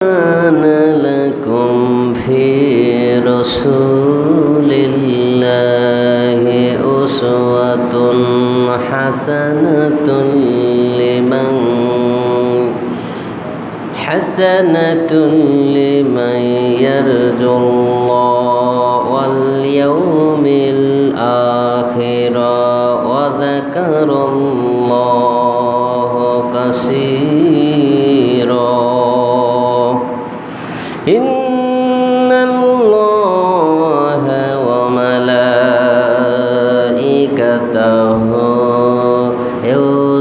كان لكم في رسول الله أسوة حسنة لمن يرجو الله واليوم الآخر وذكر الله كثيرا. إن الله وملائكته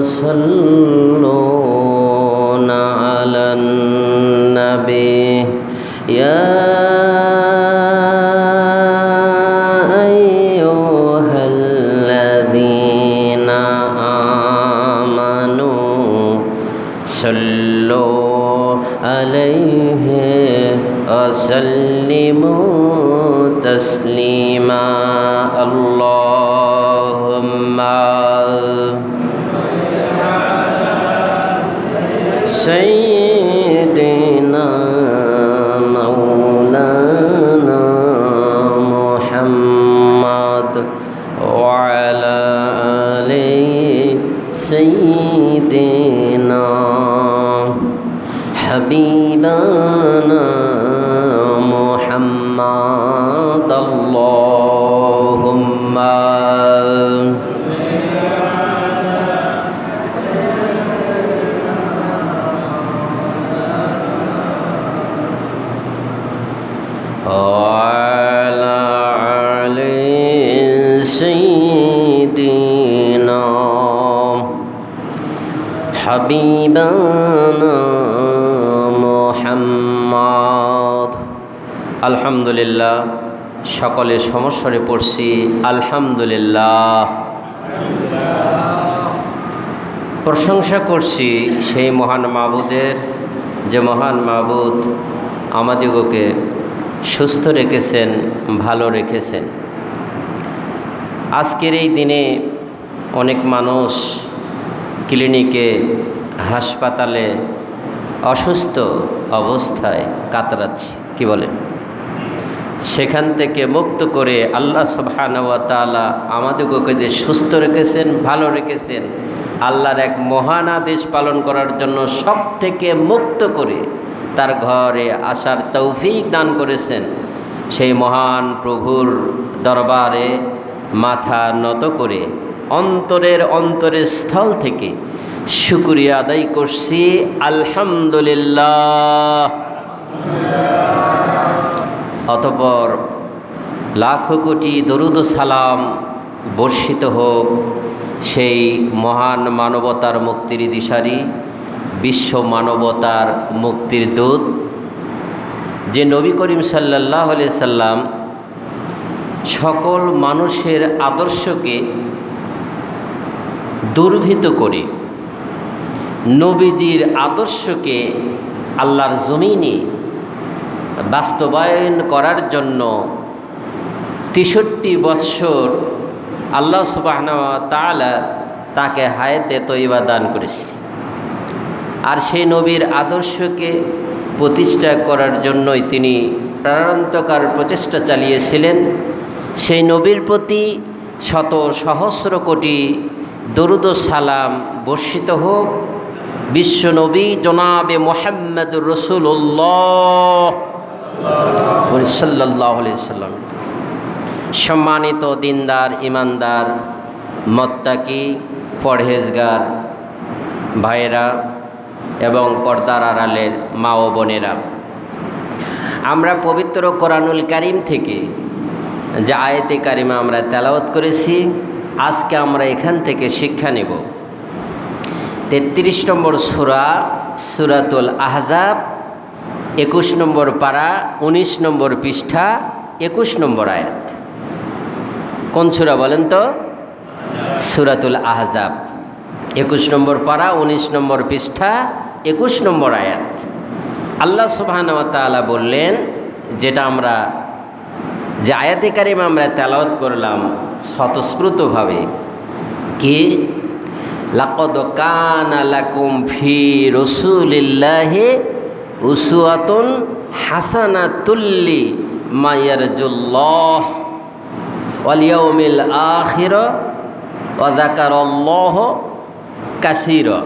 يصلون على النبي يا أيها الذين آمنوا صلوا عليه وسلموا تسليما. اللهم سيدنا مولانا محمد وعلى آل سيدنا حبيبنا محمد. اللهم وعلى آل سيدنا حبيبنا محمد. আলহামদুলিল্লাহ, সকলে সমস্বরে পড়ছি আলহামদুলিল্লাহ। প্রশংসা করছি সেই মহান মাবুদের, যে মহান মাবুদ আমাদিগকে সুস্থ রেখেছেন, ভালো রেখেছেন। আজকের এই দিনে অনেক মানুষ ক্লিনিকে, হাসপাতালে অসুস্থ অবস্থায় কাতরাচ্ছে, কি বলেন? সেখান থেকে মুক্ত করে আল্লাহ সুবহানাহু ওয়া তাআলা আমাদিগকে যে সুস্থ রেখেছেন, ভালো রেখেছেন, আল্লাহর এক মহান আদেশ পালন করার জন্য সব থেকে মুক্ত করে তার ঘরে আসার তৌফিক দান করেছেন। সেই মহান প্রভুর দরবারে মাথা নত করে অন্তরের স্থল থেকে শুকরিয়া আদায় করছি আলহামদুলিল্লাহ। অতঃপর লাখো কোটি দরুদ ও সালাম বর্ষিত হোক সেই মহান মানবতার মুক্তির দিশারি, বিশ্ব মানবতার মুক্তির দূত, যে নবী করিম সাল্লাল্লাহু আলাইহি সাল্লাম সকল মানুষের আদর্শকে দুর্ভিত করে নবীজির আদর্শকে আল্লাহর জমিনে বাস্তবায়ন করার জন্য 63 বৎসর আল্লাহ সুবহানাহু ওয়া তাআলা তাকে হায়াতে তয়্যিবা দান করেছিলেন। আর সেই নবীর আদর্শকে প্রতিষ্ঠা করার জন্যই তিনি প্রাণান্তকার প্রচেষ্টা চালিয়েছিলেন। সেই নবীর প্রতি শত সহস্র কোটি দরুদ ও সালাম বর্ষিত হোক। বিশ্ব নবী জনাবে মুহাম্মদুর রাসূলুল্লাহ সাল্লাল্লাহু আলাইহি সাল্লাম। সম্মানিত দিনদার, ইমানদার, মুত্তাকি, পরহেজগার ভাইয়েরা এবং পর্দার আড়ালের মা ও বোনেরা, আমরা পবিত্র কোরআনুল কারীম থেকে যে আয়াতে কারিমা আমরা তেলাওয়াত করেছি, আজকে আমরা এখান থেকে শিক্ষা নেব। 33 নম্বর সূরা, সূরাতুল আহজাব, 21 নম্বর পারা, 19 নম্বর পৃষ্ঠা, 21 নম্বর আয়াত। কোন সূরা বলেন তো? সূরাতুল আহজাব, 21 নম্বর পারা, 19 নম্বর পৃষ্ঠা, 21 নম্বর আয়াত। আল্লাহ সুবহানাহু ওয়া তাআলা বললেন, যেটা আমরা যে আয়াতে কারিমা আমরা তেলাওয়াত করলাম স্বতঃস্ফূর্তভাবে, কি লাকাদ কানা লাকুম ফি রাসূলিল্লাহি উসওয়াতুন হাসানাতুল্লি মায়ারজুল্লাহ ওয়াল ইয়াউমিল আখির ওয়া যাকারাল্লাহ কাসীরা।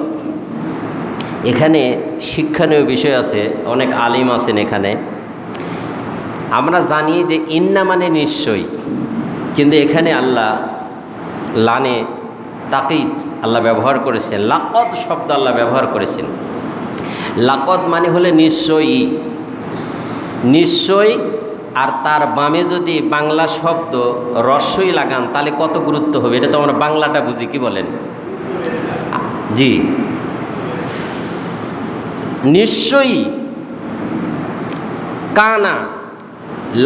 এখানে শিক্ষণীয় বিষয় আছে, অনেক আলিম আছেন এখানে। আমরা জানি যে ইন্না মানে নিশ্চয়ই, কিন্তু এখানে আল্লাহ লানে তাকিদ আল্লাহ ব্যবহার করেছেন, লাকদ শব্দ আল্লাহ ব্যবহার করেছেন। লাকদ মানে হলে নিশ্চয়ই, নিশ্চয়। আর তার বামে যদি বাংলা শব্দ রস্যই লাগান তাহলে কত গুরুত্ব হবে, এটা তো আমরা বাংলাটা বুঝি, কি বলেন? জি, নিশ্চয়ই। কানা,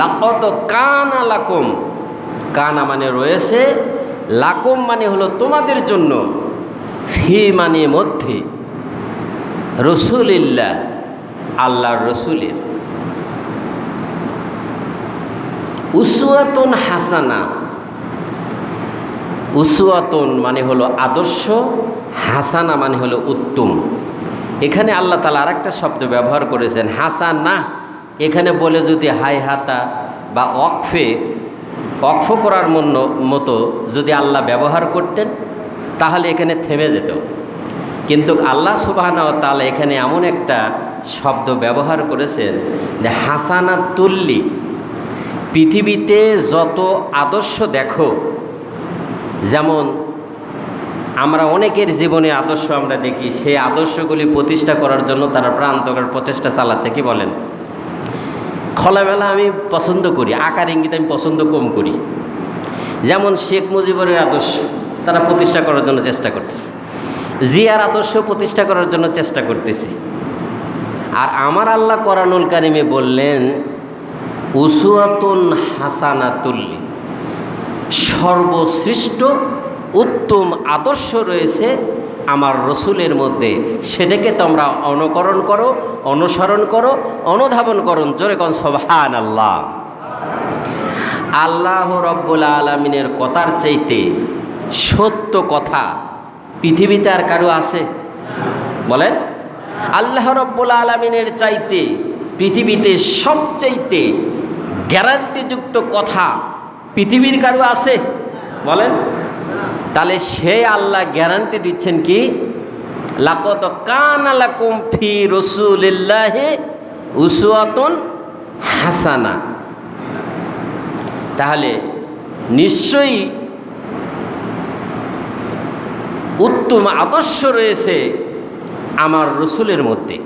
লাকদ কানা লাকুম, কানা মানে রয়েছে, লাকুম মানে হলো তোমাদের জন্য, ফি মানে মধ্যে, রসুলিল্লাহ আল্লাহর রসুলের, উসওয়াতুন হাসানা। উসওয়াতুন মানে হলো আদর্শ, হাসানা মানে হলো উত্তম। এখানে আল্লাহ তাআলা আরেকটা শব্দ ব্যবহার করেছেন হাসানা। এখানে বলে যদি হাই হাতা বা অক্ফ করার মতো যদি আল্লাহ ব্যবহার করতেন তাহলে এখানে থেমে যেত, কিন্তু আল্লাহ সুবহানাহু ওয়া তাআলা এখানে এমন একটা শব্দ ব্যবহার করেছেন যে হাসানাতুল্লি। পৃথিবীতে যত আদর্শ দেখো, যেমন আমরা অনেকের জীবনে আদর্শ আমরা দেখি, সেই আদর্শগুলি প্রতিষ্ঠা করার জন্য তারা প্রান্তকার প্রচেষ্টা চালাচ্ছে, কি বলেন? খোলামেলা আমি পছন্দ করি, আকার ইঙ্গিত আমি পছন্দ কম করি। যেমন শেখ মুজিবুরের আদর্শ তারা প্রতিষ্ঠা করার জন্য চেষ্টা করতেছে, জিয়ার আদর্শ প্রতিষ্ঠা করার জন্য চেষ্টা করতেছি। আর আমার আল্লাহ কোরআনুল কারিমে বললেন উসওয়াতুন হাসানাতুল্লি, সর্বশ্রেষ্ঠ উত্তম আদর্শ রয়েছে আমার রসুলের মধ্যে, সেটাকে তোমরা অনুকরণ করো, অনুসরণ করো, অনুধাবন করো। জোরে কোন সুবহানাল্লাহ। আল্লাহ রব্বুল আলামিনের কথার চাইতে সত্য কথা পৃথিবীতে আর কারো আছে? বলেন। আল্লাহ রব্বুল আলামিনের চাইতে পৃথিবীতে সবচাইতে গ্যারান্টিযুক্ত কথা পৃথিবীর কারো আছে? বলেন। তাহলে সে আল্লাহ গ্যারান্টি দিচ্ছেন কি, লাকাদ কানা লাকুম ফি রাসূলিল্লাহি উসওয়াতুন হাসানা। তাহলে নিশ্চয়ই উত্তম আদর্শ রয়েছে আমার রসুলের মধ্যে।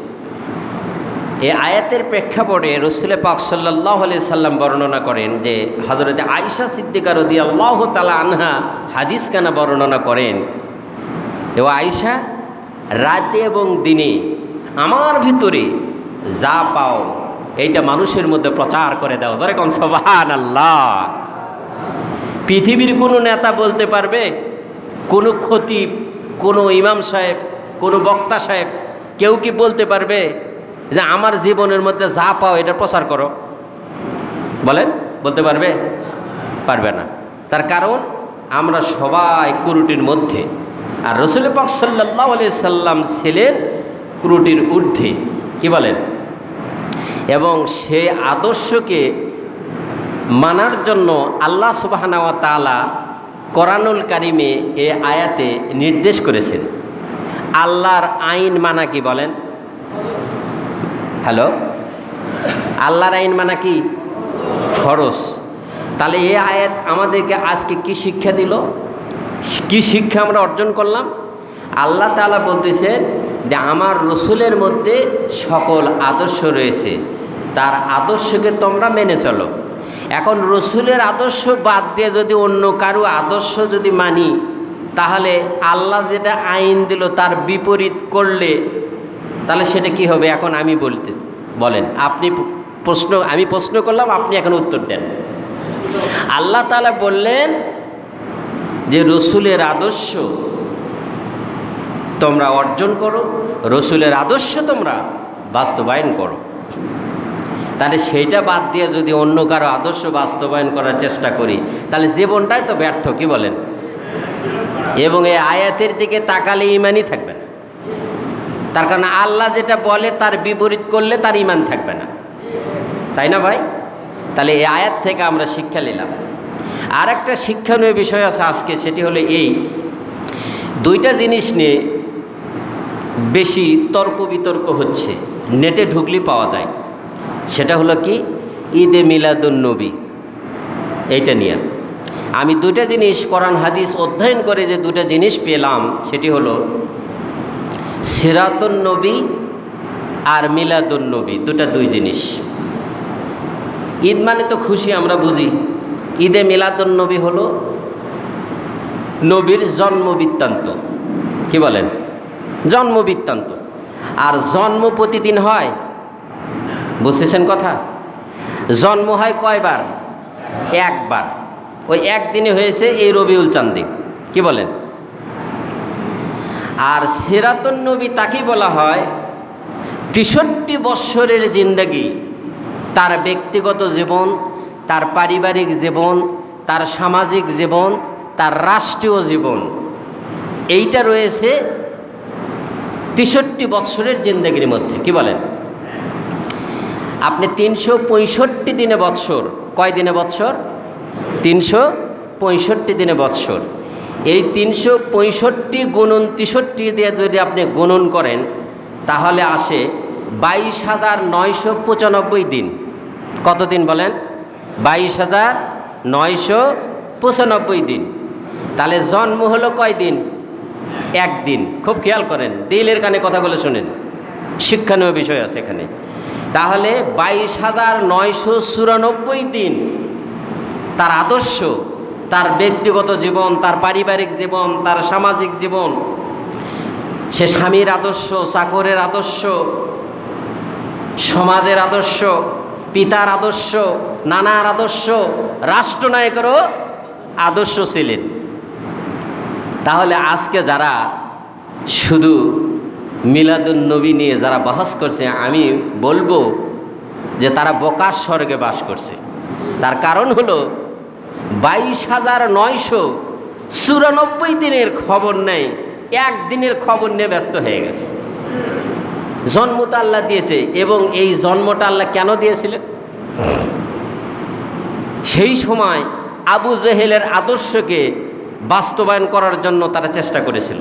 এই আয়াতের প্রেক্ষাপটে রসুল পাক সাল্লাল্লাহু আলাইহি সাল্লাম বর্ণনা করেন যে হযরত আয়েশা সিদ্দিকা রাদিয়াল্লাহু তাআলা আনহা হাদিস কানা বর্ণনা করেন, ও আয়েশা, রাতে এবং দিনে আমার ভিতরে যা পাও এইটা মানুষের মধ্যে প্রচার করে দাও। যারা কোন সুবহানাল্লাহ। পৃথিবীর কোনো নেতা বলতে পারবে, কোনো খতিব, কোনো ইমাম সাহেব, কোনো বক্তা সাহেব, কেউ কি বলতে পারবে যে আমার জীবনের মধ্যে যা পাও এটা প্রচার করো? বলেন, বলতে পারবে? পারবে না। তার কারণ আমরা সবাই কুরুটির মধ্যে, আর রাসূল পাক সাল্লাল্লাহু আলাইহি সাল্লাম ছিলেন কুরুটির ঊর্ধ্বে, কি বলেন? এবং সেই আদর্শকে মানার জন্য আল্লাহ সুবহানাহু ওয়া তাআলা কোরআনুল কারিমে এ আয়াতে নির্দেশ করেছেন। আল্লাহর আইন মানা কি? বলেন। হ্যালো, আল্লাহর আইন মানা কি? ফরজ। তাহলে এই আয়াত আমাদেরকে আজকে কি শিক্ষা দিল? কি শিক্ষা আমরা অর্জন করলাম? আল্লাহ তাআলা বলতেছেন যে আমার রসুলের মধ্যে সকল আদর্শ রয়েছে, তার আদর্শকে তোমরা মেনে চলো। এখন রসুলের আদর্শ বাদ দিয়ে যদি অন্য কারো আদর্শ যদি মানি, তাহলে আল্লাহ যেটা আইন দিল তার বিপরীত করলে তাহলে সেটা কি হবে? এখন আমি বলতে, বলেন আপনি আমি প্রশ্ন করলাম, আপনি এখন উত্তর দেন। আল্লাহ তাআলা বললেন যে রসুলের আদর্শ তোমরা অর্জন করো, রসুলের আদর্শ তোমরা বাস্তবায়ন করো। তাহলে সেইটা বাদ দিয়ে যদি অন্য কারো আদর্শ বাস্তবায়ন করার চেষ্টা করি তাহলে জীবনটাই তো ব্যর্থ, কি বলেন? এবং এই আয়াতের দিকে তাকালে ইমানই থাকবে না। তার কারণ আল্লাহ যেটা বলে তার বিপরীত করলে তার ঈমান থাকবে না, তাই না ভাই? তাহলে এই আয়াত থেকে আমরা শিক্ষা নিলাম। আর একটা শিক্ষণীয় বিষয় আছে আজকে, সেটি হলো এই দুইটা জিনিস নিয়ে বেশি তর্ক বিতর্ক হচ্ছে, নেটে ঢুকলে পাওয়া যায়। সেটা হলো কি, ঈদে মিলাদুন্নবী। এইটা নিয়ে আমি দুইটা জিনিস কোরআন হাদিস অধ্যয়ন করে যে দুটো জিনিস পেলাম, সেটি হলো সিরাতুন্নবী আর মিলাদুন্নবী, দুই জিনিস। ঈদ মানে তো খুশি, আমরা বুঝি। ঈদে মিলাদুন্নবী হলো নবীর জন্ম বৃত্তান্ত, কি বলেন? জন্ম বৃত্তান্ত। আর জন্ম প্রতিদিন হয়, বুঝতেছেন কথা? জন্ম হয় কয়বার? একবার। ওই একদিনে হয়েছে এই রবিউল চাঁদে, কি বলেন? আর সিরাতুন্নবী তাকে বলা হয় ৬৩ বৎসরের জিন্দেগি, তার ব্যক্তিগত জীবন, তার পারিবারিক জীবন, তার সামাজিক জীবন, তার রাষ্ট্রীয় জীবন, এইটা রয়েছে ৬৩ বৎসরের জিন্দেগির মধ্যে, কি বলেন? আপনি ৩৬৫ দিনে বৎসর, কয় দিনে বৎসর? ৩৬৫ দিনে বৎসর। এই ৩৬৫ গুণন ৬৩ দিয়ে যদি আপনি গুণন করেন, তাহলে আসে ২২,৯৯৫ দিন। কত দিন বলেন? ২২,৯৯৫ দিন। তাহলে জন্ম হলো কয় দিন? একদিন। খুব খেয়াল করেন, দিলের কানে কথাগুলো শোনেন, শিক্ষণীয় বিষয় আছে এখানে। তাহলে ২২,৯৯৪ দিন তার আদর্শ, তার ব্যক্তিগত জীবন, তার পারিবারিক জীবন, তার সামাজিক জীবন, সে স্বামীর আদর্শ, চাকরের আদর্শ, সমাজের আদর্শ, পিতার আদর্শ, নানার আদর্শ, রাষ্ট্রনায়কেরও আদর্শ ছিলেন। তাহলে আজকে যারা শুধু মিলাদুন্নবী নিয়ে যারা বহস করছে, আমি বলবো যে তারা বোকার স্বর্গে বাস করছে। তার কারণ হলো ২২,৯৯৪ দিনের খবর নেই, একদিনের খবর নিয়ে ব্যস্ত হয়ে গেছে। জন্মটা আল্লাহ দিয়েছে, এবং এই জন্মটা আল্লাহ কেন দিয়েছিলেন? সেই সময় আবু জেহেলের আদর্শকে বাস্তবায়ন করার জন্য তারা চেষ্টা করেছিল।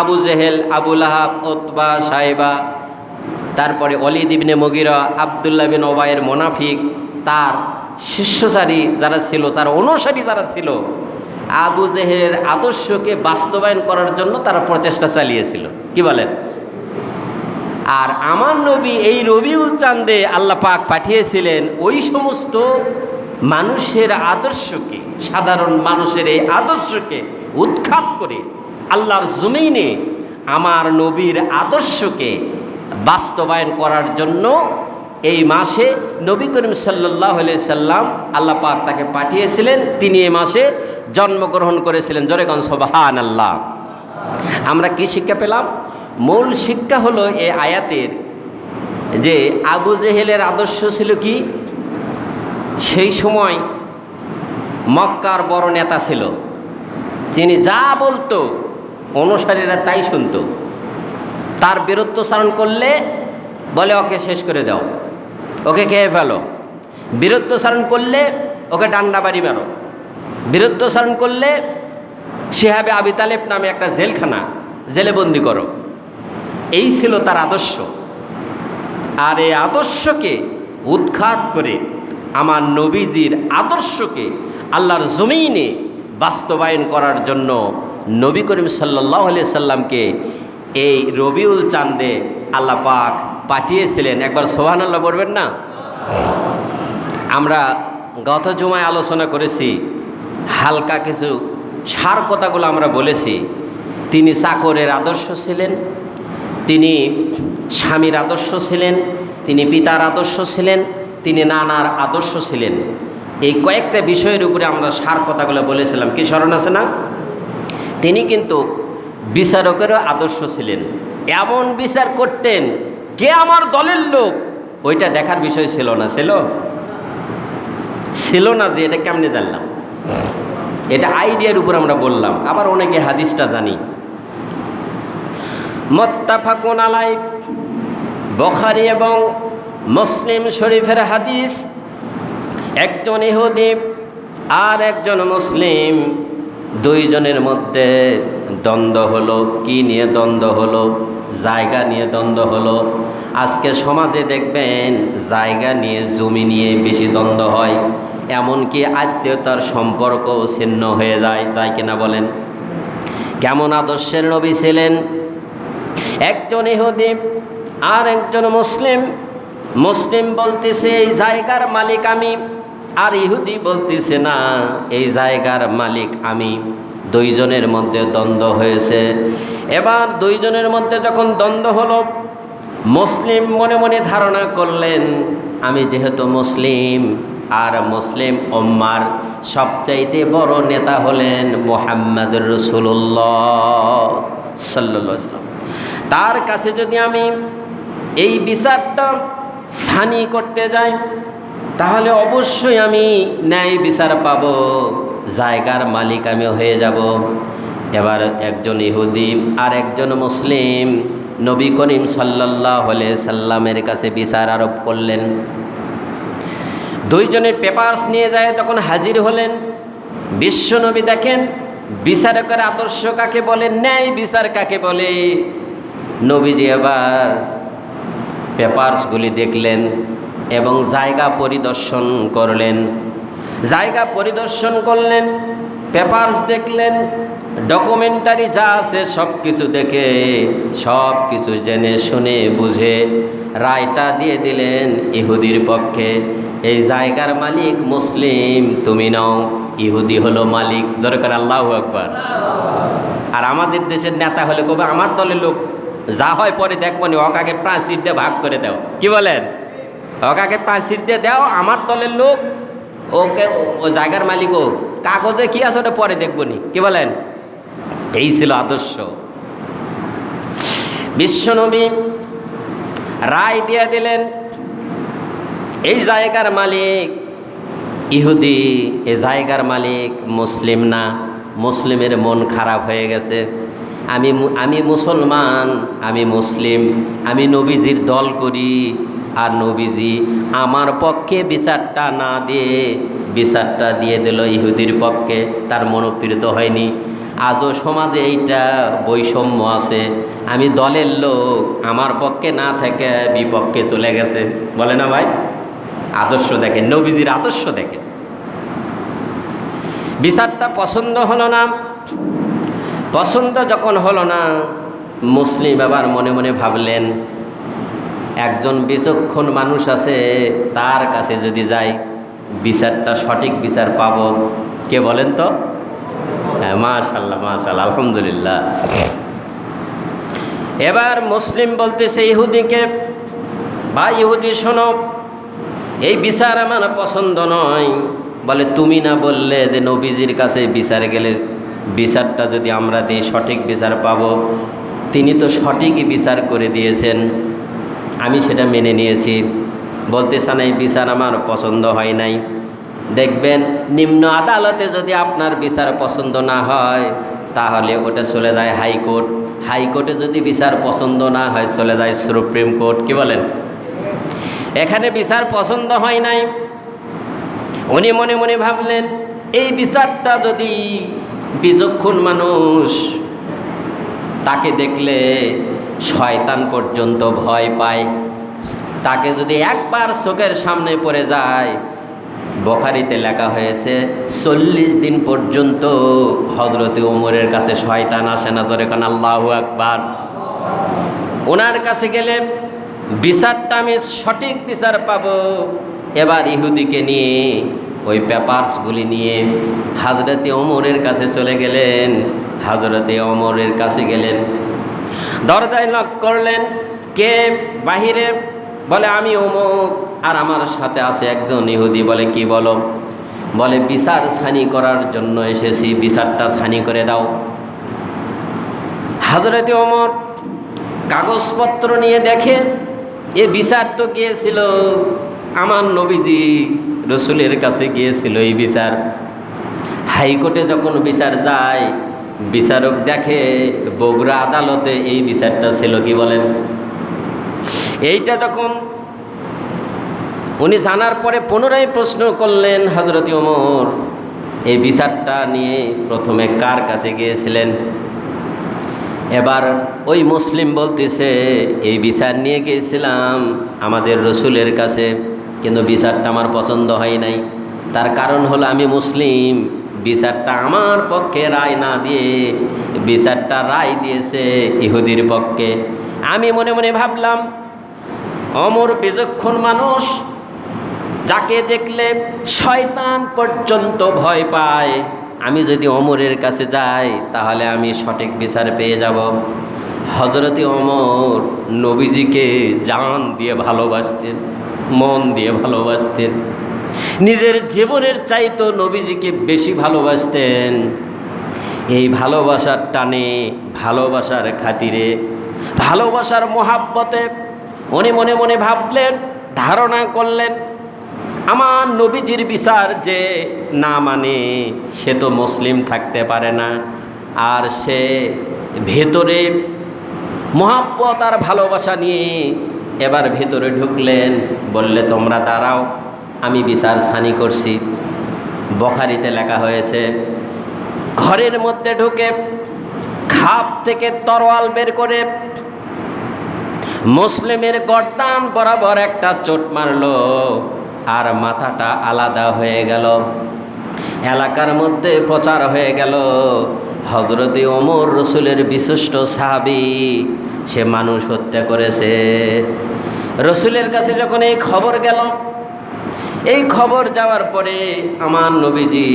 আবু জেহেল, আবু লাহাব, উতবা, সাইবা, তারপরে ওয়ালিদ ইবনে মুগিরা, আব্দুল্লাহ বিন ওবায়ের মুনাফিক, তার শিষ্যচারী যারা ছিল, তার অনুসারী যারা ছিল, আবু জেহেলের আদর্শকে বাস্তবায়ন করার জন্য তারা প্রচেষ্টা চালিয়েছিল, কি বলেন? আর আমার নবী এই রবিউল চাঁদে আল্লাহ পাক পাঠিয়েছিলেন ওই সমস্ত মানুষের আদর্শকে, সাধারণ মানুষের এই আদর্শকে উৎখাত করে আল্লাহর জমিনে আমার নবীর আদর্শকে বাস্তবায়ন করার জন্য এই মাসে নবী করিম সাল্লাল্লাহু আলাইহি সাল্লাম আল্লাহ পাক তাকে পাঠিয়েছিলেন। তিনি এই মাসে জন্মগ্রহণ করেছিলেন। জোরে কোন সুবহানাল্লাহ। আমরা কি শিক্ষা পেলাম? মূল শিক্ষা হলো এই আয়াতের যে আবু জেহেলের আদর্শ ছিল কি, সেই সময় মক্কার বড় নেতা ছিল, তিনি যা বলতো অনুসারীরা তাই শুনতো। তার বিরুদ্ধচারণ করলে বলে ওকে শেষ করে দাও, ওকে খেয়ে ফেলো। বিরুদ্ধচারণ করলে ওকে ডান্ডা বাড়ি মারো। বিরুদ্ধচারণ করলে শিহাবে আবি তালেব নামে একটা জেলখানা, জেলে বন্দি করো। এই ছিল তার আদর্শ। আর এই আদর্শকে উৎখাত করে আমার নবীজির আদর্শকে আল্লাহর জমিনে বাস্তবায়ন করার জন্য নবী করিম সাল্লাল্লাহু আলাইহি সাল্লামকে এই রবিউল চাঁদে আল্লাহ পাক পাঠিয়েছিলেন। একবার সুবহানাল্লাহ বলবেন না? আমরা গত জুমায় আলোচনা করেছি, হালকা কিছু সার কথাগুলো আমরা বলেছি। তিনি চাকরের আদর্শ ছিলেন, তিনি স্বামীর আদর্শ ছিলেন, তিনি পিতার আদর্শ ছিলেন, তিনি নানার আদর্শ ছিলেন। এই কয়েকটা বিষয়ের উপরে আমরা সার কথাগুলো বলেছিলাম, কি স্মরণ আছে না? তিনি কিন্তু বিচারকেরও আদর্শ ছিলেন। এমন বিচার করতেন, কে আমার দলের লোক, ওইটা দেখার বিষয় ছিল না। ছিল না যে এটা কেমনে জানলাম, এটা আইডিয়ার উপর আমরা বললাম। আবার অনেকে হাদিসটা জানি। মুত্তাফাকুন আলাইহি, বুখারী এবং মুসলিম শরীফের হাদিস। একজন ইহুদি আর একজন মুসলিম, দুইজনের মধ্যে দ্বন্দ্ব হলো। কি নিয়ে দ্বন্দ্ব হলো? জায়গা নিয়ে দ্বন্দ্ব হলো। আজকে সমাজে দেখবেন জায়গা নিয়ে, জমি নিয়ে বেশি দ্বন্দ্ব হয়, এমনকি আত্মীয়তার সম্পর্কও ছিন্ন হয়ে যায়, তাই কিনা বলেন? কেমন আদর্শের নবী ছিলেন? একজন ইহুদি আর একজন মুসলিম। মুসলিম বলতেছে এই জায়গার মালিক আমি, আর ইহুদি বলতেছে না, এই জায়গার মালিক আমি। দুইজনের মধ্যে দ্বন্দ্ব হয়েছে। এবার দুইজনের মধ্যে যখন দ্বন্দ্ব হলো, মুসলিম মনে মনে ধারণা করলেন, আমি যেহেতু মুসলিম, আর মুসলিম উম্মার সবচাইতে বড় নেতা হলেন মুহাম্মদুর রাসূলুল্লাহ সাল্লাল্লাহু আলাইহি ওয়াসাল্লাম, তার কাছে যদি আমি এই বিচারটা ছানি করতে যাই, তাহলে অবশ্যই আমি ন্যায় বিচার পাব, জায়গার মালিক আমি হয়ে যাব। এবার একজন ইহুদি আর একজন মুসলিম নবী করিম সাল্লাল্লাহু আলাইহি সাল্লামের কাছে বিচার আরোপ করলেন। দুইজনের পেপারস নিয়ে যায় যখন হাজির হলেন, বিশ্বনবী দেখেন বিচারকের আদর্শ কাকে বলে, ন্যায় বিচার কাকে বলে। নবীজি এবার পেপারসগুলি দেখলেন এবং জায়গা পরিদর্শন করলেন। জায়গা পরিদর্শন করলেন, পেপারস দেখলেন, ডকুমেন্টারি যা আছে সব কিছু দেখে, সব কিছু জেনে শুনে বুঝে রায়টা দিয়ে দিলেন ইহুদির পক্ষে। এই জায়গার মালিক মুসলিম, তুমি নাও, ইহুদি হলো মালিক। জোরে করে আল্লাহু আকবার। আর আমাদের দেশের নেতা হলে কবে আমার দলের লোক, যা হয় পরে দেখবো নি, ওকাকে প্রাচীর দিয়ে ভাগ করে দাও। কি বলেন? ওকাকে প্রাচীর দিয়ে দাও, আমার দলের লোক, ওকে ও জায়গার মালিক, ও কাগজে কি আছে ওটা পরে দেখবো নি। কি বলেন? এই ছিল আদর্শ। বিশ্বনবী রায় দিয়ে দিলেন, এই জায়গার মালিক ইহুদি, এই জায়গার মালিক মুসলিম না। মুসলিমের মন খারাপ হয়ে গেছে। আমি মুসলমান, আমি মুসলিম, আমি নবীজির দল করি, আর নবীজি আমার পক্ষে বিচারটা না দিয়ে বিচারটা দিয়ে দিল ইহুদির পক্ষে। তার মনোপীড়িত হয়নি। আজও সমাজে এইটা বৈষম্য আছে। আমি দলের লোক, আমার পক্ষে না থেকে বিপক্ষে চলে গেছে, বলে না ভাই? আদর্শ দেখেন, নবীজির আদর্শ দেখেন। বিচারটা পছন্দ হলো না। পছন্দ যখন হলো না, মুসলিম আবার মনে মনে ভাবলেন, একজন বিচক্ষণ মানুষ আছে, তার কাছে যদি যাই বিচারটা সঠিক বিচার পাব। কে বলেন তো? হ্যাঁ, মাশাআল্লাহ মাশাআল্লাহ, আলহামদুলিল্লাহ। এবার মুসলিম বলতেছে ইহুদিকে, ভাই ইহুদি শোনো, এই বিচার আমার পছন্দ নয়। বলে, তুমি না বললে যে নবীজির কাছে বিচার গেলে বিচারটা যদি আমরা দিই সঠিক বিচার পাব? তিনি তো সঠিকই বিচার করে দিয়েছেন, আমি সেটা মেনে নিয়েছি। বলতেছেন এই বিচার আমার পছন্দ হয় নাই। দেখবেন নিম্ন আদালতে যদি আপনার বিচার পছন্দ না হয়, তাহলে ওটা চলে যায় হাইকোর্ট। হাইকোর্টে যদি বিচার পছন্দ না হয়, চলে যায় সুপ্রিম কোর্ট। কি বলেন? এখানে বিচার পছন্দ হয় নাই। উনি মনে মনে ভাবলেন, এই বিচারটা যদি বিচক্ষণ মানুষ, তাকে দেখলে শয়তান পর্যন্ত ভয় পায়, তাকে যদি একবার চোখের সামনে পড়ে যায়, বুখারীতে লেখা হয়েছে 40 দিন পর্যন্ত হযরতে ওমরের কাছে শয়তান আসে না। জোরে কোন আল্লাহু আকবার। ওনার কাছে গেলে বিচারটা আমি সঠিক বিচার পাবো। এবার ইহুদিকে নিয়ে, ওই পেপারসগুলি নিয়ে হযরতে ওমরের কাছে চলে গেলেন। হযরতে ওমরের কাছে গেলেন, দরজায় নক করলেন। কে? বাহিরে। বলে, আমি অমুক, আর আমার সাথে আছে একজন ইহুদি। বলে, কি বলো? বলে, বিচার ছানি করার জন্য এসেছি, বিচারটা ছানি করে দাও। হযরতে ওমর কাগজপত্র নিয়ে দেখে, এ বিচার তো গিয়েছিল আমার নবীজি রসুলের কাছে গিয়েছিল। এই বিচার হাইকোর্টে যখন বিচার যায়, বিচারক দেখে বগুড়া আদালতে এই বিচারটা ছিল। কি বলেন? এইটা যখন উনি জানার পরে পুনরায় প্রশ্ন করলেন হযরত ওমর, এই বিচারটা নিয়ে প্রথমে কার কাছে গিয়েছিলেন? এবার ওই মুসলিম বলতেছে, এই বিচার নিয়ে গিয়েছিলাম আমাদের রসুলের কাছে, কিন্তু বিচারটা আমার পছন্দ হয় নাই। তার কারণ হলো আমি মুসলিম, বিচারটা আমার পক্ষে রায় না দিয়ে বিচারটা রায় দিয়েছে ইহুদির পক্ষে। আমি মনে মনে ভাবলাম, ওমর বিচক্ষণ মানুষ, যাকে দেখলে শয়তান পর্যন্ত ভয় পায়। আমি যদি ওমরের কাছে যাই তাহলে আমি সঠিক বিচার পেয়ে যাব। হযরত ওমর নবীজিকে জান দিয়ে ভালোবাসতেন, মন দিয়ে ভালোবাসতেন, নিজের জীবনের চাইতো নবীজিকে বেশি ভালোবাসতেন। এই ভালোবাসার টানে, ভালোবাসার খাতিরে, ভালোবাসার মোহাব্বতে উনি মনে মনে ভাবলেন, ধারণা করলেন, আমার নবীজির বিচার যে না মানে সে তো মুসলিম থাকতে পারে না। আর সে ভেতরে মোহাব্বত আর ভালোবাসা নিয়ে এবার ভেতরে ঢুকলেন। বললে, তোমরা দাঁড়াও, আমি বিচার সানি করছি। বুখারীতে লেখা হয়েছে, ঘরের মধ্যে ঢুকে খাপ থেকে তরোয়াল বের করে মুসলিমের গর্দান বরাবর একটা চোট মারলো, আর মাথাটা আলাদা হয়ে গেল। এলাকার মধ্যে প্রচার হয়ে গেল, হযরত ওমর রসুলের বিশিষ্ট সাহাবী, সে মানুষ হত্যা করেছে। রসুলের কাছে যখন এই খবর গেল, এই খবর যাওয়ার পরে আমার নবীজি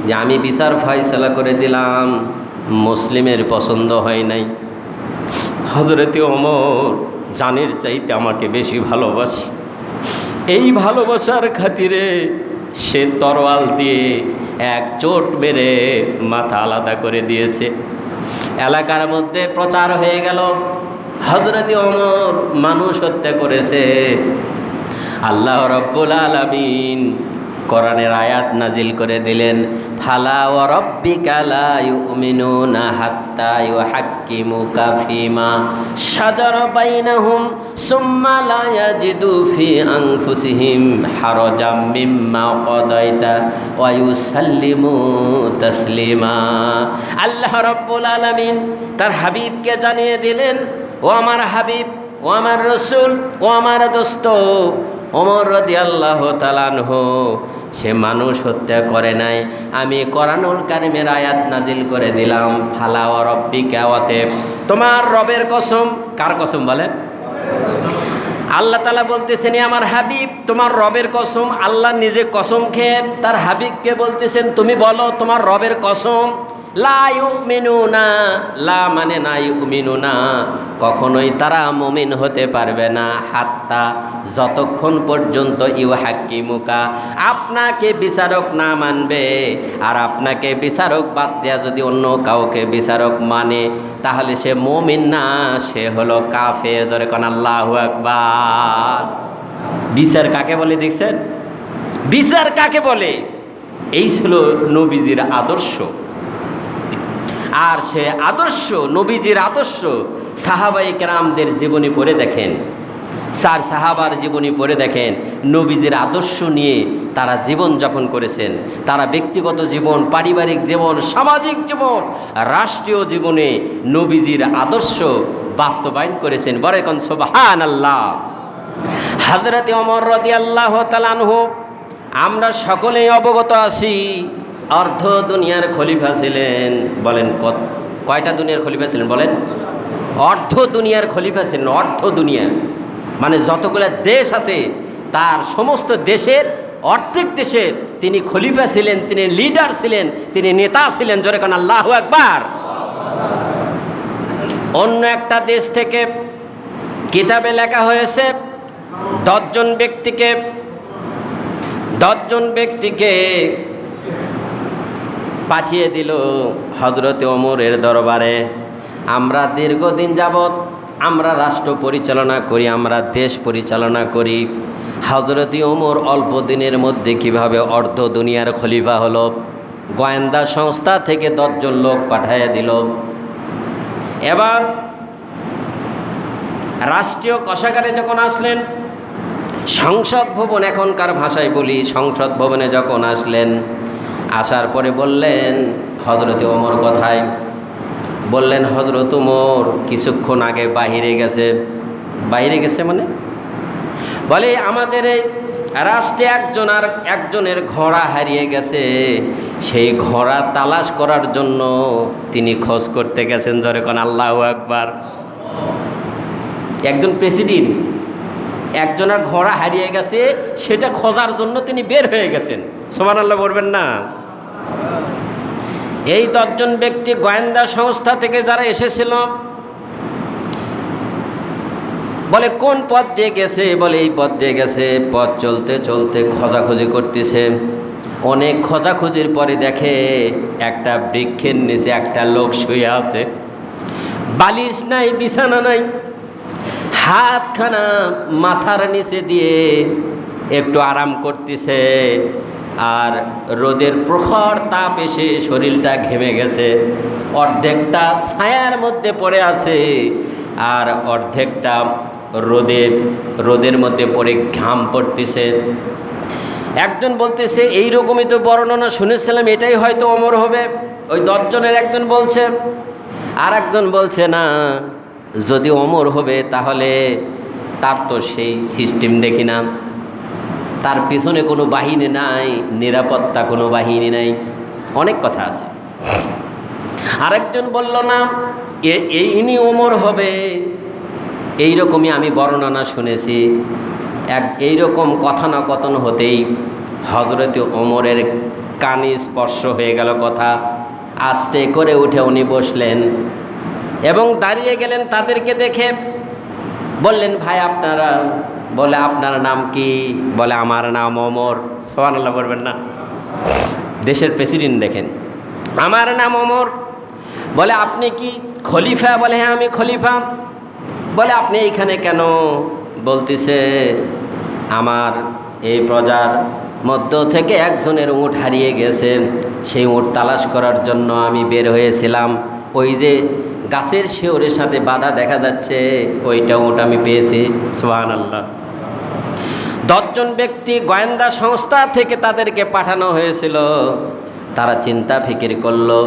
যে আমি বিচার ফয়সালা করে দিলাম, মুসলিমের পছন্দ হয় নাই। হযরত ওমর জানের চাইতে আমাকে বেশি ভালোবাসে, এই ভালোবাসার খাতিরে সে তরোয়াল দিয়ে এক চোট মেরে মাথা আলাদা করে দিয়েছে। এলাকার মধ্যে প্রচার হয়ে গেল, হযরত ওমর মানুষ হত্যা করেছে। আল্লাহ রাব্বুল আলামিন কোরআনের আয়াত নাজিল করে দিলেন, ফালা ওয়া রাব্বিকা লা ইউমিনুনা হাত্তা ইউহাক্কিমুকা ফীমা শাজারা বাইনাহুম সুম্মা লা ইয়াজিদু ফি আনফুসিহিম হারাজাম মিম্মা কাদাইতা ওয়া ইউসাল্লিমু তাসলিমা। আল্লাহ রাব্বুল আলামিন তার হাবিবকে জানিয়ে দিলেন, ও আমার হাবিব, ও আমার রসুল, ও আমার দোস্ত ওমর রাদিয়াল্লাহু তাআলা আনহু সে মানুষ হত্যা করে নাই। আমি কোরআনুল কারীমের আয়াত নাজিল করে দিলাম, ফালা ওয়া রাব্বিকা, অতএব তোমার রবের কসম। কার কসম বলেন? আল্লাহ তাআলা বলতেছেন, আমার হাবিব তোমার রবের কসম। আল্লাহ নিজে কসম খেয়ে তার হাবিবকে বলতেছেন, তুমি বলো তোমার রবের কসম। লা ইউমিনুনা, লা মানে না, ইউমিনুনা কখনোই তারা মুমিন হতে পারবে না, হাত্তা যতক্ষণ পর্যন্ত ইউহাক্কিমুকা আপনাকে বিচারক না মানবে। আর আপনাকে বিচারক বাদ দেয়া যদি অন্য কাউকে বিচারক মানে তাহলে সে মুমিন না, সে হলো কাফের। ধরে কোন আল্লাহু আকবার। বিচার কাকে বলে দেখছেন? বিচার কাকে বলে? এই ছিল নবীজির আদর্শ। আর সে আদর্শ, নবীজির আদর্শ, সাহাবায়ে কেরামদের জীবনী পড়ে দেখেন, চার সাহাবার জীবনী পড়ে দেখেন, নবীজির আদর্শ নিয়ে তারা জীবন যাপন করেছেন। তারা ব্যক্তিগত জীবন, পারিবারিক জীবন, সামাজিক জীবন, রাষ্ট্রীয় জীবনে নবীজির আদর্শ বাস্তবায়ন করেছেন। বলে কোন সুবহানাল্লাহ। হযরত ওমর রাদিয়াল্লাহু তাআলা আনহু আমরা সকলেই অবগত আছি, অর্ধ দুনিয়ার খলিফা ছিলেন। বলেন কয়টা দুনিয়ার খলিফা ছিলেন? বলেন অর্ধ দুনিয়ার খলিফা ছিলেন। অর্ধ দুনিয়া মানে যতগুলো দেশ আছে তার সমস্ত দেশের অর্ধেক দেশের তিনি খলিফা ছিলেন, তিনি লিডার ছিলেন, তিনি নেতা ছিলেন। জোরে কোন আল্লাহু আকবার। অন্য একটা দেশ থেকে কিতাবে লেখা হয়েছে 10 জন ব্যক্তিকে পাঠিয়ে দিল হযরত ওমরের দরবারে। আমরা দীর্ঘদিন যাবৎ আমরা রাষ্ট্র পরিচালনা করি, আমরা দেশ পরিচালনা করি। হযরত ওমর অল্প দিনের মধ্যে কিভাবে অর্ধ দুনিয়ার খলিফা হলো। গোয়েন্দা সংস্থা থেকে 10 জন লোক পাঠিয়ে দিল। এবার রাষ্ট্রীয় কোষাগারে যখন আসলেন, সংসদ ভবন, এখনকার ভাষায় বলি সংসদ ভবনে যখন আসলেন, আসার পরে বললেন হযরত ওমর কোথায়? বললেন হযরত ওমর কিছুক্ষণ আগে বাহিরে গেছে। বাইরে গেছে মানে? বলে আমাদের এই রাষ্ট্রে একজনের ঘোড়া হারিয়ে গেছে, সেই ঘোড়া তালাশ করার জন্য তিনি খোঁজ করতে গেছেন। জোরে কোন আল্লাহু আকবার। একজন প্রেসিডেন্ট, একজনের ঘোড়া হারিয়ে গেছে, সেটা খোঁজার জন্য তিনি বের হয়ে গেছেন। সুবহানাল্লাহ বলবেন না? এই 10 জন ব্যক্তি গোয়েন্দা সংস্থা থেকে যারা এসেছিল, বলে কোন পথ দিয়ে গেছে? বলে এই পথ দিয়ে গেছে। পথ চলতে চলতে খোঁজাখুঁজি করতেছে। অনেক খোঁজাখুঁজির পরে দেখে একটা বৃক্ষের নিচে একটা লোক শুয়ে আছে। বালিশ নাই, বিছানা নাই, হাতখানা মাথার নিচে দিয়ে একটু আরাম করতেছে। আর রোদের প্রখর তাপ এসে শরীরটা ঘেমে গেছে। অর্ধেকটা ছায়ার মধ্যে পড়ে আছে, আর অর্ধেকটা রোদের মধ্যে পড়ে ঘাম পড়তেছে। একজন বলতেছে এইরকমই তো বর্ণনা শুনেছিলাম, এটাই হয়তো ওমর হবে। ওই 10 জনের একজন বলছে। আর একজন বলছে না, যদি ওমর হবে তাহলে তার তো সেই সিস্টেম দেখি না, তার পিছনে কোনো বাহিনী নাই, নিরাপত্তা কোনো বাহিনী নাই, অনেক কথা আছে। আরেকজন বলল না, ইনি ওমর হবে, এইরকমই আমি বর্ণনা শুনেছি। এইরকম কথোপকথন হতেই হযরত ওমরের কানে স্পর্শ হয়ে গেল কথা। আস্তে করে উঠে উনি বসলেন এবং দাঁড়িয়ে গেলেন তাদেরকে দেখে। বললেন ভাই আপনারা? বলে আপনার নাম কি? বলে আমার নাম ওমর। সুবহানাল্লাহ বলবেন না? দেশের প্রেসিডেন্ট দেখেন, আমার নাম ওমর। বলে আপনি কি খলিফা? বলে হ্যাঁ আমি খলিফা। বলে আপনি এইখানে কেন? বলতেছে আমার এই প্রজার মধ্য থেকে একজনের উট হারিয়ে গেছে, সেই উট তালাশ করার জন্য আমি বের হয়েছিলাম। ওই যে গাছের শিওরের সাথে বাধা দেখা যাচ্ছে, ওইটা উট আমি পেয়েছি। সুবহানাল্লাহ। 10 জন ব্যক্তি গোয়েন্দা সংস্থা থেকে তাদেরকে পাঠানো হয়েছিল। তারা চিন্তা ফিকির করলো,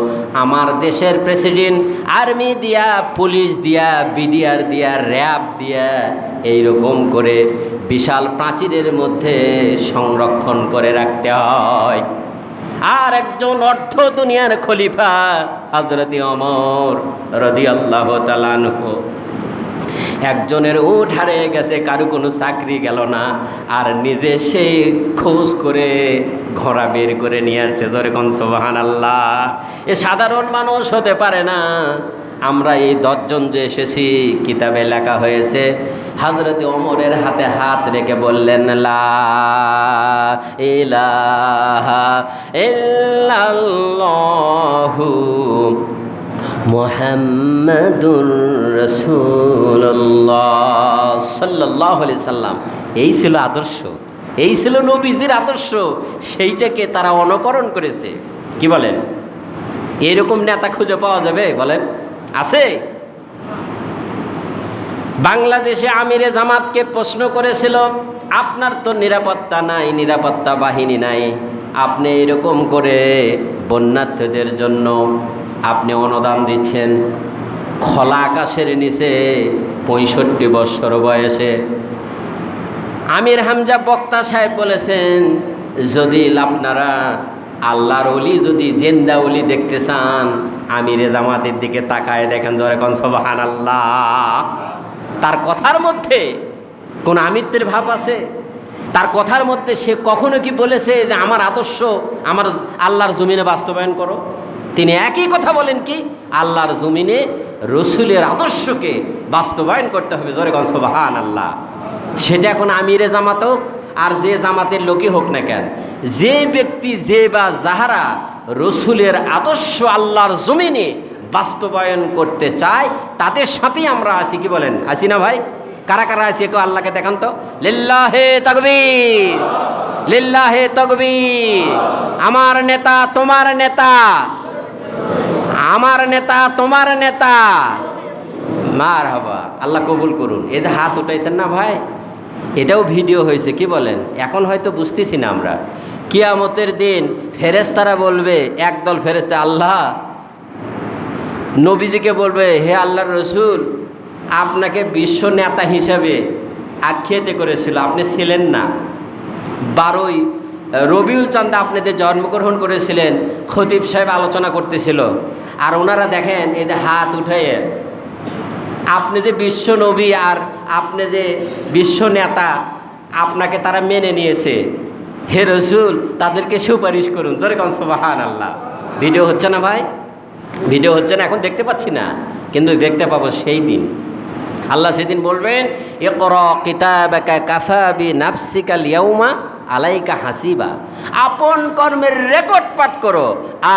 আমার দেশের প্রেসিডেন্ট আর্মি দিয়া, পুলিশ দিয়া, বিডিআর দিয়া, র্যাব দিয়া এইরকম করে বিশাল প্রাচীরের মধ্যে সংরক্ষণ করে রাখতে হয়। আর একজন অর্ধ দুনিয়ার খলিফা হযরত ওমর রাদিয়াল্লাহু তাআলা আনহু, একজনের উট হারিয়ে গেছে, কারো কোনো চাকরি গেল না, আর নিজে সেই খোঁজ করে ঘোড়া বের করে নিয়ে আসছে। জোরে কোন সুবহানাল্লাহ। এ সাধারণ মানুষ হতে পারে না। আমরা এই 10 জন যে এসেছি, কিতাবে লেখা হয়েছে হযরত ওমরের হাতে হাত রেখে বললেন লা ইলাহা ইল্লাল্লাহু মুহাম্মাদুর রাসূলুল্লাহ সাল্লাল্লাহু আলাইহি সাল্লাম। এই ছিল আদর্শ, এই ছিল নবীজির আদর্শ। সেইটাকে তারা অনুকরণ করেছে। কি বলেন? এরকম নেতা খুঁজে পাওয়া যাবে? বলেন, আছে? বাংলাদেশে আমিরে জামাতকে প্রশ্ন করেছিল, আপনার তো নিরাপত্তা নাই, নিরাপত্তা বাহিনী নাই, আপনি এরকম করে বন্যার্থীদের জন্য আপনি অনুদান দিচ্ছেন খোলা আকাশের নিচে 65 বছর বয়সে। আমির হামজা বক্তা সাহেব বলেছেন, যদি আপনারা আল্লাহর ওলি, যদি জিন্দা ওলি দেখতে চান, আমিরে জামাতের দিকে তাকায় দেখেন। জোরে কোন সুবহানাল্লাহ। তার কথার মধ্যে কোন আমিত্বের ভাব আছে? তার কথার মধ্যে সে কখনো কি বলেছে যে আমার আদর্শ আমার আল্লাহর জমিনে বাস্তবায়ন করো? তিনি একই কথা বলেন কি, আল্লাহর জমিনে রসুলের আদর্শকে বাস্তবায়ন করতে হবে। জোরে কোন সুবহানাল্লাহ। সেটা এখন আমিরে জামাত হোক আর যে জামাতের লোকই হোক না কেন, যে ব্যক্তি যে বা যাহারা রসুলের আদর্শ আল্লাহর জমিনে বাস্তবায়ন করতে চায়, তাদের সাথেই আমরা আছি। কি বলেন, আছি না ভাই? কারা কারা আছি একটু আল্লাহকে দেখান তো। লিল্লাহে তাকবীর, লিল্লাহে তাকবীর। আমার নেতা তোমার নেতা, আমার নেতা তোমার নেতা, মারহাবা, আল্লাহ কবুল করুন। এই যে হাত উঠাইছেন না ভাই, এটাও ভিডিও হয়েছে, কি বলেন? এখন হয়তো বুঝতেছি না আমরা। কিয়ামতের দিন ফেরেশতারা বলবে, একদল ফেরেশতা আল্লাহ নবীজিকে বলবে, হে আল্লাহর রসুল, আপনাকে বিশ্ব নেতা হিসাবে আখ্যায়িত করেছিল, আপনি ছিলেন না। 12ই রবিউল চাঁদে আপনি যে জন্মগ্রহণ করেছিলেন, খতিব সাহেব আলোচনা করতেছিল, আর ওনারা দেখেন এই যে হাত উঠাইয়ে, আপনি যে বিশ্ব নবী আর আপনি যে বিশ্ব নেতা, আপনাকে তারা মেনে নিয়েছে, হে রসুল তাদেরকে সুপারিশ করুন। জোরে কোন সুবহানাল্লাহ। ভিডিও হচ্ছে না ভাই? ভিডিও হচ্ছে না, এখন দেখতে পাচ্ছি না, কিন্তু দেখতে পাবো সেই দিন। আল্লাহ সেদিন বলবেন, ইকরা কিতাবাকা কাফা বিনাফসিকাল ইয়াউমা আলাইকা হাসিবা, আপন কর্মের রেকর্ড পাঠ করো,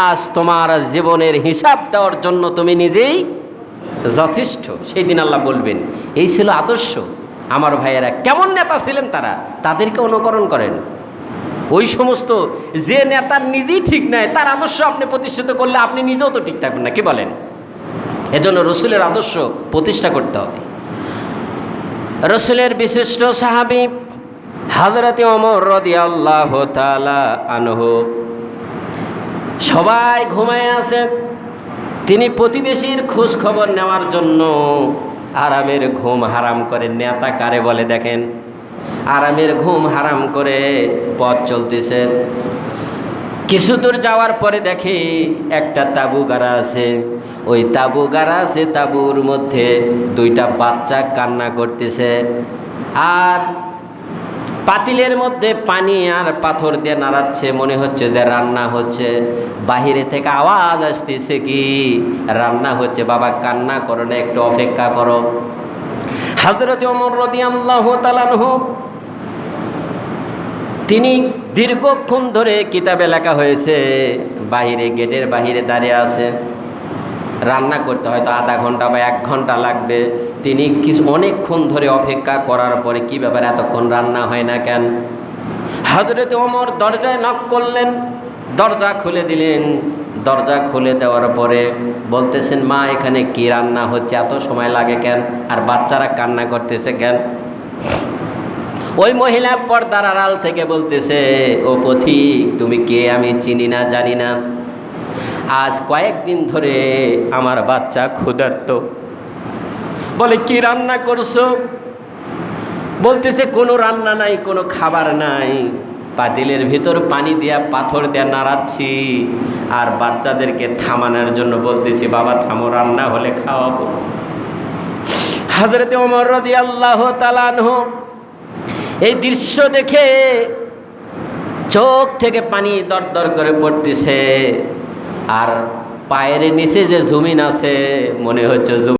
আজ তোমার জীবনের হিসাব দেওয়ার জন্য তুমি নিজেই যথেষ্ট। সেই দিন আল্লাহ বলবেন। এই ছিল আদর্শ। আমার ভাইয়েরা, কেমন নেতা ছিলেন তারা, তাদেরকে অনুকরণ করেন। ওই সমস্ত যে নেতার নিজেই ঠিক নাই, তার আদর্শ আপনি প্রতিষ্ঠিত করলে আপনি নিজেও তো ঠিক থাকবেন না, কি বলেন? এজন্য রসুলের আদর্শ প্রতিষ্ঠা করতে হবে। রসুলের বিশিষ্ট সাহাবী হযরতে ওমর রাদিয়াল্লাহু তাআলা আনহু, সবাই ঘুমায় আছে, তিনি প্রতিবেশীর খোঁজ খবর নেওয়ার জন্য আরামের ঘুম হারাম করে, নেতা কারে বলে দেখেন, আরামের ঘুম হারাম করে পথ চলতেছে। কিছু দূর যাওয়ার পরে দেখে একটা তাঁবু গাড়া আছে, ওই তাঁবু গাড়া আছে, তাঁবুর মধ্যে 2টা বাচ্চা কান্না করতেছে, আর পাতিলের মধ্যে পানি আর পাথর দিয়ে নাড়াচ্ছে, মনে হচ্ছে যে রান্না হচ্ছে। বাহিরে থেকে আওয়াজ আসতেছে কি রান্না হচ্ছে। বাবা কান্না করো না, একটু অপেক্ষা করো। হযরত ওমর রাদিয়াল্লাহু তাআলা আনহু, তিনি দীর্ঘক্ষণ ধরে, কিতাবে লেখা হয়েছে, বাহিরে, গেটের বাহিরে দাঁড়িয়ে আছে। রান্না করতে হয়তো আধা ঘন্টা বা 1 ঘন্টা লাগবে। তিনি অনেকক্ষণ ধরে অপেক্ষা করার পরে, কি ব্যাপার এতক্ষণ রান্না হয় না কেন? হযরত ওমর দরজায় নক করলেন, দরজা খুলে দিলেন। দরজা খুলে দেওয়ার পরে বলতেছেন, মা এখানে কি রান্না হচ্ছে, এত সময় লাগে কেন, আর বাচ্চারা কান্না করতেছে কেন? ওই মহিলা পর্দার আড়াল থেকে বলতেছে, ও পথিক, তুমি কে আমি চিনি না, জানি না। আজ কয়েকদিন ধরে আমার বাচ্চা ক্ষুধার্ত। বলে, কি রান্না করছো? বলতেছে, কোনো রান্না নাই, কোনো খাবার নাই, পাতিলের ভিতর পানি দিয়া পাথর দিয়া নাড়াচ্ছি, আর বাচ্চাদেরকে থামানোর জন্য বলতেছি, বাবা থামো, রান্না হলে খাওয়াবো। হযরতে ওমর রাদিয়াল্লাহু তাআলা আনহু এই দৃশ্য দেখে চোখ থেকে পানি দরদর করে পড়তেছে, আর পায়ের নিচে যে জমিন আছে, মনে হচ্ছে